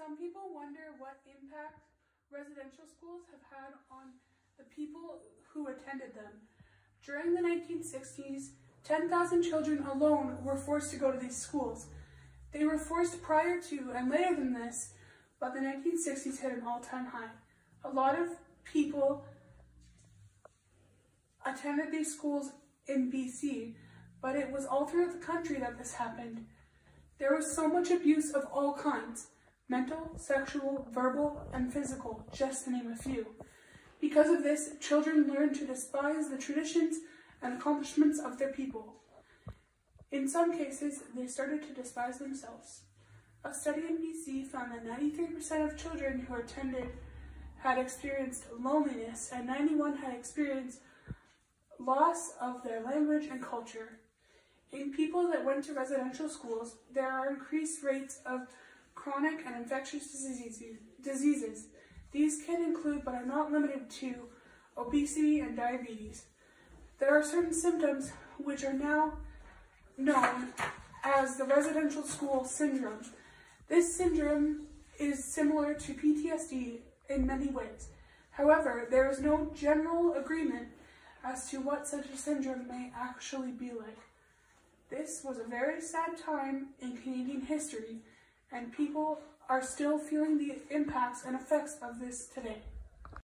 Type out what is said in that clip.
Some people wonder what impact residential schools have had on the people who attended them. During the 1960s, 10,000 children alone were forced to go to these schools. They were forced prior to and later than this, but the 1960s hit an all-time high. A lot of people attended these schools in BC, but it was all throughout the country that this happened. There was so much abuse of all kinds: mental, sexual, verbal, and physical, just to name a few. Because of this, children learned to despise the traditions and accomplishments of their people. In some cases, they started to despise themselves. A study in BC found that 93% of children who attended had experienced loneliness, and 91% had experienced loss of their language and culture. In people that went to residential schools, there are increased rates of chronic and infectious diseases. These can include, but are not limited to, obesity and diabetes. There are certain symptoms which are now known as the residential school syndrome. This syndrome is similar to PTSD in many ways. However, there is no general agreement as to what such a syndrome may actually be like. This was a very sad time in Canadian history, and people are still feeling the impacts and effects of this today.